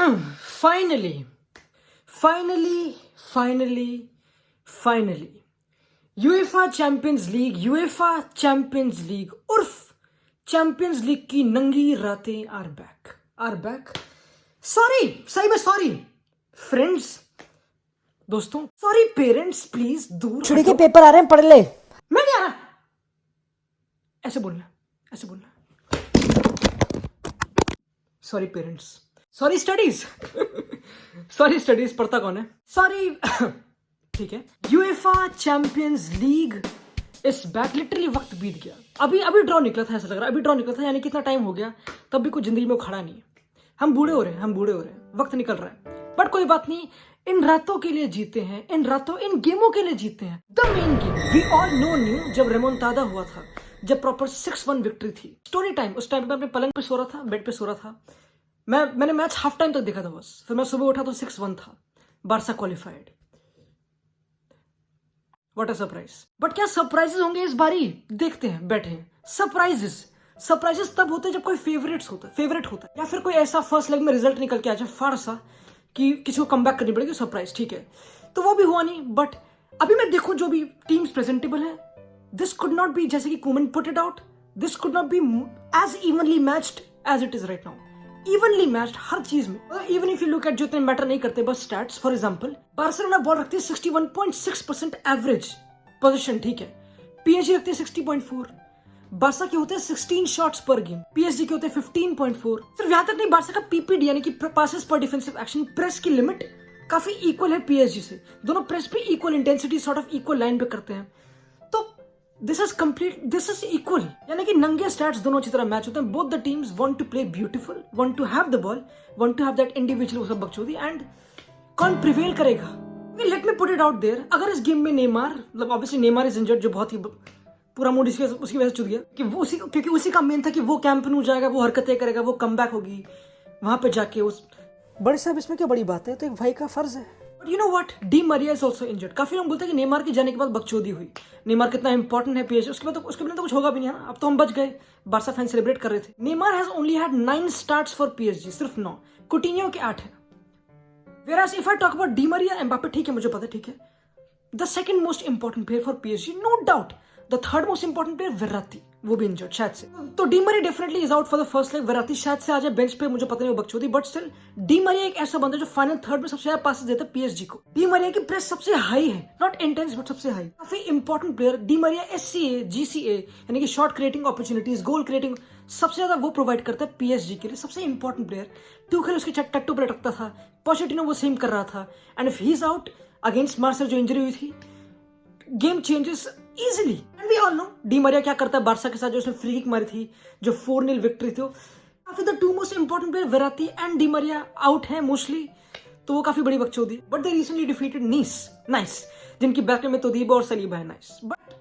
Finally, finally, finally, finally. UEFA Champions League उर्फ champions league की नंगी रातें आर बैक. सही में सॉरी फ्रेंड्स, दोस्तों, सॉरी पेरेंट्स, प्लीज दूर छुड़ी के पेपर आ रहे हैं, पढ़ ले. मैं नहीं आ रहा. ऐसे बोलना. Sorry parents, sorry studies. Sorry studies पढ़ता कौन है? सॉरी. ठीक है. यूएफा चैंपियंस लीग इस बैक. लिटरली वक्त बीत गया. अभी ड्रॉ निकला था, ऐसा लग रहा है अभी ड्रॉ निकला था, यानी कितना टाइम हो गया, तब भी कुछ जिंदगी में खड़ा नहीं है. हम बूढ़े हो रहे हैं, वक्त निकल रहा है. बट कोई बात नहीं, इन रातों के लिए जीते हैं, इन गेमों के लिए जीते हैं. The main game we all knew जब रेमोंटादा हुआ था, जब प्रॉपर 6-1 विक्ट्री थी. Story time. उस टाइम पे अपने पलंग पे सो रहा था, बेड पे सो रहा था. मैंने मैच हाफ टाइम तक देखा था बस. फिर मैं सुबह उठा तो 6-1 था. Barça qualified. What a surprise. But क्या सरप्राइजेस होंगे इस बारी? देखते हैं, बैठे हैं. सरप्राइजेस तब होते हैं जब कोई फेवरेट होता है, या फिर कोई ऐसा फर्स्ट लेग में रिजल्ट निकल के आ जाए फारसा कि किसी को कमबैक करनी पड़ेगी. सरप्राइज ठीक है, तो वो भी हुआ नहीं. बट अभी मैं देखूं जो भी टीम्स प्रेजेंटेबल है, दिस कुड नॉट बी, जैसे कि Koeman put it out, this could not be as evenly matched as it is right now. Evenly matched हर चीज में. Even if you look at, जो इतने मैटर नहीं करते, बस stats. For example, Barcelona ball रखती है 61.6% एवरेज पोजीशन, ठीक है. पीएसजी रखती है 60.4. बार्सा के होते हैं 16 शॉट्स पर गेम, पीएसजी के होते हैं 15.4. सिर्फ यहां तक नहीं, बार्सा का पीपीडी यानी कि पासेस पर डिफेंसिव एक्शन, प्रेस की लिमिट काफी इक्वल है पीएसजी से. दोनों प्रेस पे equal intensity, sort of equal line पे करते हैं. तो दिस इज इक्वल, यानी कि नंगे स्टैट्स दोनों अच्छी तरह मैच होते हैं. Both the teams want to play beautiful, want to have the ball, want to have that individual सब बकचोदी. एंड कौन प्रिवेल करेगा? Let me put it out there. अगर इस गेम में नेमार, मतलब ऑब्वियसली नेमार इज इंजर्ड, जो बहुत ही पूरा मूड उसकी वजह से चुद गया कि वो क्योंकि उसी का मेन था कि वो कैंप में जाएगा, वो हरकतें करेगा, वो कमबैक होगी वहां पे जाके. उस बड़े साहब, इसमें क्या बड़ी बात है, तो एक भाई का फर्ज है. But you know what, Di Maria is also injured. काफी लोग बोलते हैं कि नेमार के जाने के बाद बकचोदी हुई. नेमार कितना इंपॉर्टेंट है पीएसजी, उसके बिना तो कुछ होगा भी नहीं है ना. अब तो हम बच गए, बार्सा फैन सेलिब्रेट कर रहे थे. Neymar has only had 9 starts for PSG, सिर्फ 9. कुटिन्यो के 8 है. Whereas if I talk about Di Maria, Mbappe ठीक है, मुझे पता है, ठीक है. The second most important player for PSG, no doubt. The third most important player, Verratti, वो भी इंजर्ड शायद से. तो Di Maria definitely is out for the first leg. Verratti शायद से आ जाए बेंच पे, मुझे पता नहीं, वो बकचोदी. बट स्टिल डी मरिया एक ऐसा बंदा जो फाइनल थर्ड में सबसे ज्यादा पासेस देता है पीएसजी को. डी मरिया की प्रेस सबसे हाई है, नॉट इंटेंस बट सबसे हाई. काफी important player. Di Maria SCA, GCA यानी कि शॉट क्रिएटिंग अपॉर्चुनिटीज, गोल क्रिएटिंग, सबसे ज्यादा वो प्रोवाइड करता है पीएसजी के लिए. सबसे इंपॉर्टेंट प्लेयर. टूखेल उसके टट्टू पर लटकता था, पोचेटिनो वो सेम कर रहा था. And if he is out against Marseille, जो इंजरी हुई थी, game changes easily. And we all know Di Maria क्या करता है बार्सा के साथ, जो उसने फ्री किक मारी थी, जो 4-0 विक्ट्री थी. काफी the two most important player Verratti and Di Maria out है मोस्टली, तो वो काफी बड़ी बकचोदी. But they recently defeated Nice, जिनकी बैक में तोदीबा और सलीबा है. नाइस. बट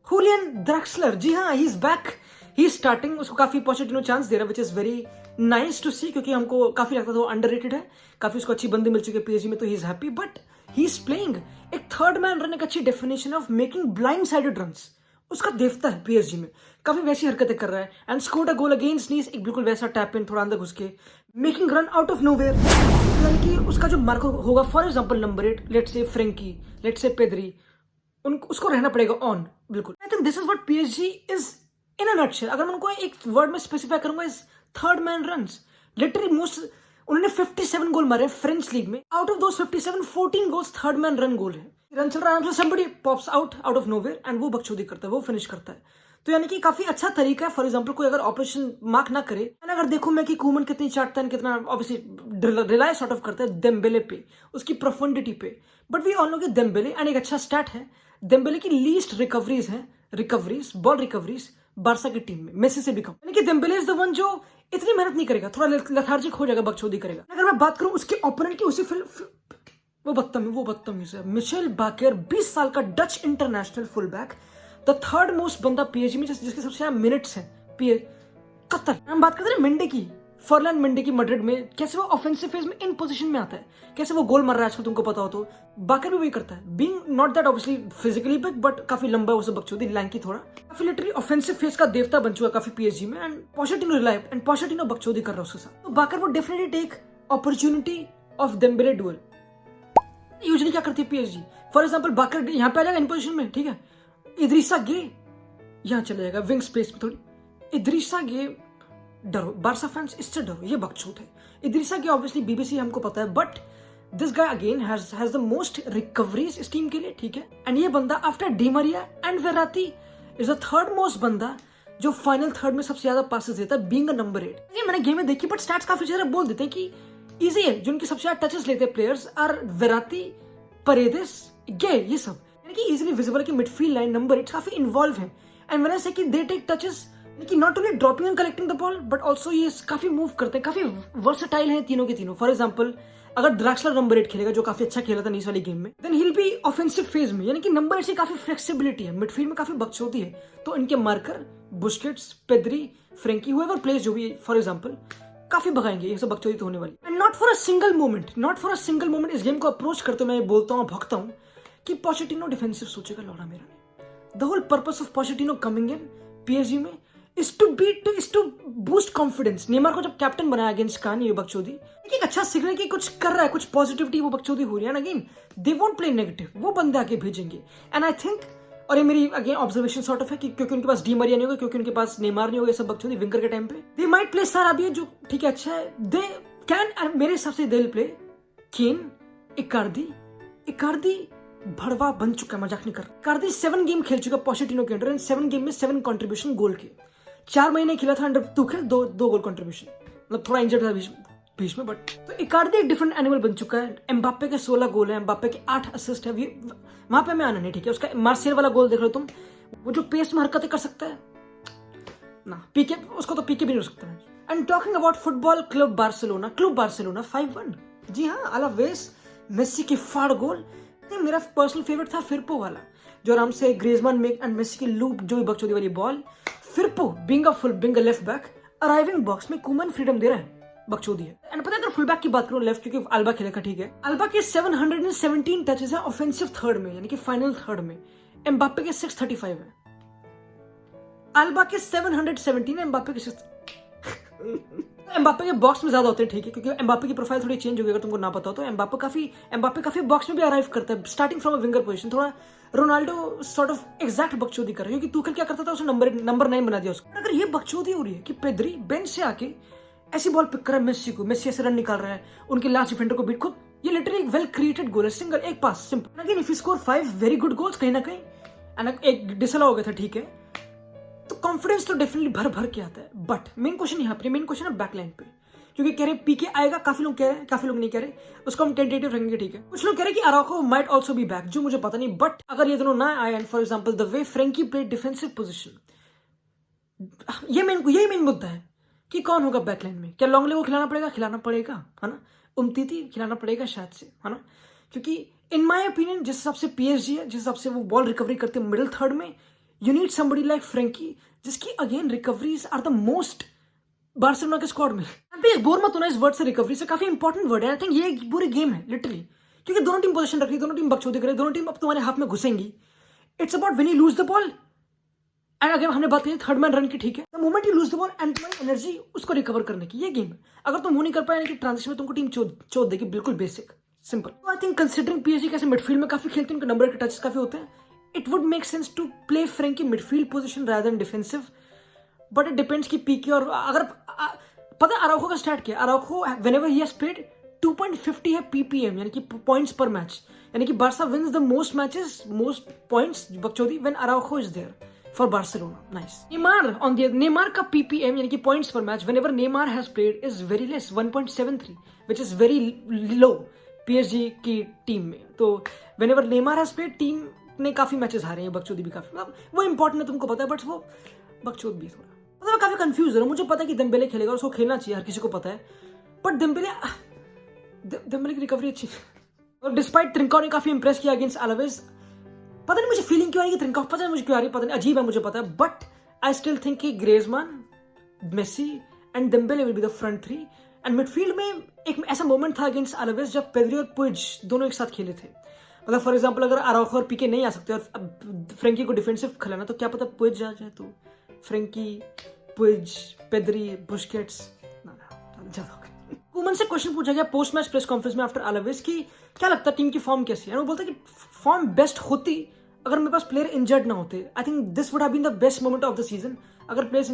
हुलियन ड्रक्सलर, जी हाँ, he is back, he is starting. उसको काफी पॉजिटिव चांस दे रहा है, which is very nice to see, क्योंकि हमको काफी लगता था वो अंडररेटेड है. काफी उसको अच्छी बंदी मिल चुकी है पीएसजी में, तो he is happy. But he is playing. एक थर्ड मैन रन एक अच्छी definition of making blind sided runs उसका देवता है पीएसजी में. काफी वैसी हरकतें कर रहा है. And scored a goal against Nice, एक बिल्कुल वैसा टैप इन, थोड़ा अंदर घुस के making run out of nowhere. यानी कि उसका जो मार्क होगा, for example number 8, let's say Frenkie, let's say Pedri, उसको रहना पड़ेगा ऑन. बिल्कुल. I think this is what PSG is in a nutshell. अगर मैं उनको एक वर्ड में स्पेसिफाई करूंगा, is third man runs. Literally most, उन्होंने 57 गोल मारे फ्रेंच लीग में. Out of those 57, 14 goals third man run goal है. रन चल रहा है, somebody pops out of nowhere and वो बकचोदी करता है, वो फिनिश करता है. तो यानी कि काफी अच्छा तरीका है. फॉर एग्जांपल, कोई अगर ऑपरेशन मार्क ना करे, अगर देखूं मैं कि कूमन कितनी चाटता है, कितना ऑब्वियसली रिलाय सॉर्ट ऑफ करता है डेम्बेले पे, उसकी प्रोफंडिटी पे. बट वी ऑल नो कि डेम्बेले, एंड एक अच्छा स्टैट है, डेम्बेले की लीस्ट बॉल रिकवरीज बार्सा की टीम में मेसी से भी कम. यानी कि डेम्बेले इज द वन जो इतनी मेहनत नहीं करेगा, थोड़ा लेथार्जिक हो जाएगा, बकचोदी करेगा. अगर मैं बात करूं उसके ओपोनेंट की, उसी वो बदतमीज है. मिशेल बाकेर, 20 साल का Dutch international full back, the third most बंदा पीएसजी में जिसके सबसे ज्यादा मिनट्स हैं. कतर. हम बात करते हैं मेंडे की, फर्लैंड मेंडे की मड्रिड में, कैसे वो ऑफेंसिव फेज में इन पोजीशन में आता है, कैसे वो गोल मार रहा है आजकल, तुमको पता हो तो. बाकर भी वही करता है, being not that obviously physically big, but काफी लंबा है, उसे बकचोदी, लैंकी थोड़ा, काफी लिटरली ऑफेंसिव फेज का देवता बन चुका काफी पीएसजी में. एंड पोचेटिनो बकचोदी कर रहा है उसके साथ. तो बाकर वो definitely take opportunity of Dembele duel. Usually क्या करती है पीएसजी, फॉर एग्जांपल बाकर यहाँ पे आ जाएगा इन पोजीशन में, ठीक है, इदरिसा गे यहाँ चला जाएगा विंग स्पेस में थोड़ी, इदरिसा गे डरो, बारसा फैंस इससे डरो, ये बकचोद है। इदरिसा गे ऑब्वियसली बीबीसी हमको पता है, but this guy again has the most recoveries इस टीम के लिए, ठीक है, एंड ये बंदा after Di Maria and Verratti is the third most बंदा जो फाइनल थर्ड में सबसे ज्यादा पासेस देता है, बीइंग अ नंबर 8। ये मैंने गेम में देखी, बट स्टैट्स काफी ज्यादा बोल देते हैं कि इजी है, जो उनके सबसे ज्यादा टचेस लेते हैं प्लेयर्स आर वेराती, परेदेस, गे, ये सब यानी कि इजीली विजिबल है कि मिडफील्ड लाइन नंबर 8 काफी इन्वॉल्व है। एंड व्हेन आई से कि दे टेक टचेस, कि not only dropping and collecting the ball but also ये काफी मूव करते हैं, काफी वर्सेटाइल हैं तीनों के तीनों। फॉर एग्जांपल अगर ड्रैक्सलर नंबर 8 खेलेगा जो काफी अच्छा खेला था इस वाली गेम में, then he will be offensive phase में, यानी कि नंबर 8 से काफी फ्लेक्सिबिलिटी है, मिडफील्ड में काफी बकचोदी है, तो इनके marker Busquets, Pedri, Frenkie, whoever plays जो भी फॉर एग्जांपल काफी भगाएंगे, ये सब बकचोदी तो होने वाली। And not for a single moment इस गेम को अप्रोच करते मैं बोलता हूँ, भगता हूँ कि पोचेटिनो डिफेंसिव सोचेगा लौड़ा मेरा ने। The whole purpose of Pochettino coming in PSG में is to boost confidence। Neymar को जब कैप्टन बनाया अगेंस्ट कान, ये बकचोदी एक अच्छा सिग्नल कि कुछ कर रहा है, कुछ पॉजिटिविटी वो बकचोदी हो रही है। Again they won't play negative, वो बंदे आके भेजेंगे। एंड आई थिंक, और ये मेरी अगेन ऑब्जर्वेशन सॉर्ट ऑफ है कि क्योंकि उनके पास डी मरिया नहीं होगा, क्योंकि उनके पास नेमार नहीं होगा, ये सब बकचोदी विंगर के टाइम पे दे माइट प्ले साराबिया, जो ठीक है अच्छा है, दे कैन, मेरे हिसाब से दे विल प्ले केन, इकार्दी भड़वा बन चुका है, मजाक नहीं कर। इकार्दी 7 गेम खेल चुका पोचेटिनो के अंडर, एंड 7 गेम में 7 कंट्रीब्यूशन गोल के। 4 महीने खेला था अंडर तुखेल, दो गोल कंट्रीब्यूशन, मतलब थोड़ा इंजर्ड था बीच में, बट तो इकार्दी एक डिफरेंट एनिमल बन चुका है। एम्बाप्पे के 16 गोल है, एम्बाप्पे के 8 असिस्ट है, वहां पे मैं आना नहीं, ठीक है। उसका मार्सेल वाला गोल देख लो तुम, वो जो पेस में हरकतें कर सकता है ना, पीके उसको तो पीके भी नहीं हो सकता। And talking about football club Barcelona 5-1, जी हाँ, अलावेस मेसी के फाड़ गोल। मेरा पर्सनल फेवरेट था फिरपो वाला, जो आराम से ग्रीजमान एंड मेसी की लूप, जो बकचोदी वाली ball, Firpo being a left back arriving box में कुमन फ्रीडम दे रहा है, बकचोदी है। एंड पता है अगर फुल बैक की बात करूं लेफ्ट, क्योंकि अल्बा खेलेगा, ठीक है, अल्बा के 717 टचेस है ऑफेंसिव थर्ड में, यानी कि फाइनल थर्ड में। एम्बाप्पे के 635 है, अल्बा के 717 है, एम्बाप्पे के 6 एम्बाप्पे के बॉक्स में ज्यादा होते हैं, ठीक है, क्योंकि एम्बाप्पे की प्रोफाइल थोड़ी चेंज हो गई, अगर तुमको ना पता हो तो। एम्बाप्पे काफी बॉक्स में भी अराइव करता है, starting from a winger position. थोड़ा रोनाल्डो सॉर्ट ऑफ एग्जैक्ट बकचोदी कर रहा है, क्योंकि तुखेल क्या करता था, उसने नंबर 9 बना दिया उसको। अगर ये बकचोदी हो रही है कि पेद्री बेंच से आके ऐसी बॉल पिक कर रहा है मेसी ऐसे रन निकाल रहा है, उनके लास्ट डिफेंडर को बीट, खुद ये लिटरली एक वेल क्रिएटेड गोल है, सिंगल एक पास simple. Again if you score 5 very good goals कहीं ना कहीं, एंड एक डिसला हो गया था, ठीक है, तो कॉन्फिडेंस तो डेफिनेटली भर के आता है। बट मेन क्वेश्चन यहाँ पे, मेन क्वेश्चन है बैकलाइन पे, क्योंकि कह रहे पीके आएगा, काफी लोग कह रहे हैं, काफी लोग नहीं कह रहे, उसको हम टेंटेटिव रखेंगे, ठीक है। कुछ लोग कह रहे हैं कि Araujo might also be back, जो मुझे पता नहीं, बट अगर ये दोनों ना आए, and for example the way Frenkie play defensive position, यही मेन मुद्दा है कि कौन होगा बैकलाइन में। क्या लॉन्गले को खिलाना पड़ेगा, है ना, उमतीती खिलाना पड़ेगा शायद से, है ना, क्योंकि इन माय ओपिनियन जिस हिसाब से पीएसजी है, जिस हिसाब से वो बॉल रिकवरी करते हैं मिडिल थर्ड में, you need somebody like Frenkie, जिसकी again recoveries are the most Barcelona के स्क्वाड में। प्लीज बोर मत होना इस वर्ड से, रिकवरी से काफी इंपॉर्टेंट वर्ड है। आई थिंक ये पूरी गेम है लिटरली, क्योंकि दोनों टीम पोजीशन रख रही है, दोनों टीम बकचोदी कर रही है, दोनों टीम अब तुम्हारे हाथ में घुसेंगी। It's about when you lose the ball, and अगर हमने बात की थर्ड मैन रन की, ठीक है, the moment you lose the ball and तुम्हारी एनर्जी उसको रिकवर करने की, ये गेम है। अगर तुम वो नहीं कर पाए कि ट्रांजिशन में तुमको टीम चोद देगी, बिल्कुल basic simple. I think considering PSG कैसे मिडफील्ड में काफी खेलते हैं, उनके नंबर के टचेस काफी होते हैं, it would make sense to play Frenkie midfield position rather than defensive, but it depends कि पीके, और अगर पता है अराउखो का स्टार्ट किया, Araujo whenever he has played 2.50 है पीपीएम, यानी कि पॉइंट्स पर मैच, यानी कि Barca wins the most matches, most points बकचोदी when Araujo is there for Barcelona. Nice. Neymar का पीपीएम यानी कि पॉइंट्स पर match whenever Neymar has played is very less, 1.73, which is very low PSG की team में। तो whenever Neymar has played, team ने काफी मैचेस हारे हैं, बकचोदी भी काफी, मतलब वो इंपॉर्टेंट है, तुमको पता है, बट वो बकचोद भी थोड़ा, मतलब मैं काफी कंफ्यूज हो रहा हूँ। मुझे पता है कि डेम्बेले खेलेगा, उसको खेलना चाहिए, हर किसी को पता है, बट डेम्बेले की रिकवरी अच्छी, और डिस्पाइट ट्रिंकाओ ने काफी इंप्रेस किया अगेंस्ट अलावेस। पता नहीं मुझे फीलिंग क्यों आ रही है कि ट्रिंकाओ, पता नहीं मुझे क्यों आ रही है, पता नहीं, अजीब है, मुझे पता है, बट आई स्टिल थिंक कि Griezmann, Messi and Dembele will be the front three. And midfield में एक ऐसा मोमेंट था अगेंस्ट अलावेस जब पेद्री और पुज दोनों एक साथ खेले थे, मतलब फॉर एग्जाम्पल अगर अराउखो और पीके नहीं आ सकते और फ्रेंकी को डिफेंसिव खिलाना, तो क्या पता पुज आ जाए, तो फ्रेंकी, पुज, पेद्री, बुस्केट्स, ज्यादा कुमन से क्वेश्चन पूछा गया पोस्ट मैच प्रेस कॉन्फ्रेंस में आफ्टर अलावेस कि क्या लगता है टीम की फॉर्म कैसी है, वो बोलता है कि फॉर्म बेस्ट होती अगर मेरे पास प्लेयर इंजर्ड ना होते। I think this would have been the best moment of the season. अगर प्लेयर्स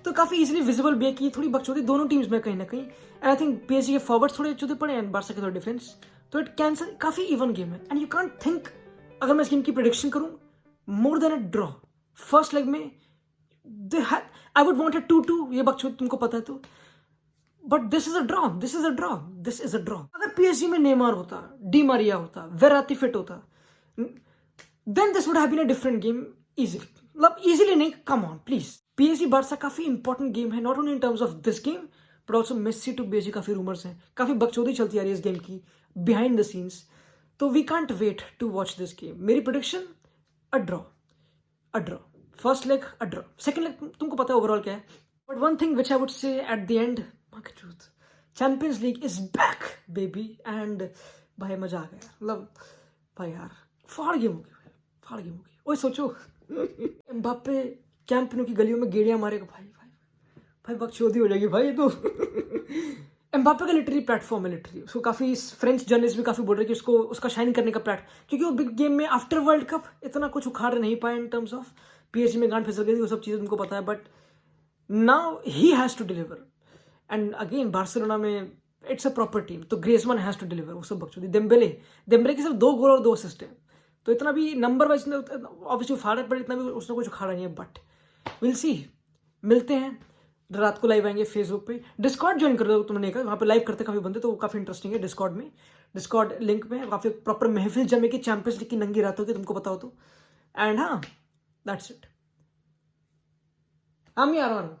तो काफी इजीली विजिबल भी है कि थोड़ी बकचोदी दोनों टीम्स में कहीं ना कहीं। एंड आई थिंक पीएसजी के फॉरवर्ड थोड़े चुदे पड़े एंड बार्सा के थोड़े डिफेंस, तो इट कैंसल काफी इवन गेम है। एंड यू कांट थिंक, अगर मैं इस गेम की प्रेडिक्शन करूं, मोर देन अ ड्रॉ। फर्स्ट लेग में आई वुड वांट अ 2-2, ये बकचोदी तुमको पता है तो, but this is a draw, this is a draw, this is a draw. अगर पीएसजी में नेमार होता, डी मारिया होता, वेराती फिट होता, then this would have been a different game easily. मतलब easily नहीं, come on please. PSG Barca काफी important game है, not only in terms of this game but also Messi to PSG काफी rumours हैं, काफी बकचोदी चलती आ रही है इस गेम की बिहाइंड द सीन्स, तो we can't wait to watch this game. मेरी prediction a draw, a draw. First leg a draw, second leg तुमको पता है ओवरऑल क्या है, but one thing which I would say at the end, truth, Champions League is back baby. And भाई मजा आ गया, मतलब भाई यार फाड़ गेम हो गई, फाड़ गेम हो गई। ओए सोचो एम्बाप्पे कैंप न्यू की गलियों में गेड़ियां मारेगा, भाई भाई भाई बकचोदी हो जाएगी भाई ये तो। एम्बाप्पे का लिटरली प्लेटफॉर्म है, लिटरली उसको काफी फ्रेंच जर्नलिस्ट भी काफी बोल रहे हैं कि उसको उसका शाइन करने का क्योंकि वो बिग गेम में आफ्टर वर्ल्ड कप इतना कुछ उखाड़ नहीं पाए इन टर्म्स ऑफ पीएसजी में गांड फिसल गई थी, वो सब चीजें तुमको पता है, but now he has to deliver. And again Barcelona में इट्स अ प्रॉपर टीम, तो ग्रेजमैन हैज टू डिलीवर, वो सब बकचोदी। डेम्बेले की सिर्फ 2 गोल और 2 असिस्ट है, तो इतना भी नंबर वाइज ऑब्वियसली उखाड़ा, पर इतना भी उसने कुछ उखाड़ा नहीं है, बट विल सी। मिलते हैं, रात को लाइव आएंगे फेसबुक पे, डिस्कॉर्ड ज्वाइन कर दो तुमने कहा, वहाँ पे लाइव करते काफी बंदे, तो काफी इंटरेस्टिंग है डिस्कॉर्ड में। डिस्कॉर्ड लिंक में काफी प्रॉपर महफिल जमे की चैंपियंस लीग की नंगी रात होगी, तुमको पता हो तो। एंड हाँ, दैट्स इट, हम ही आ रहा हूँ।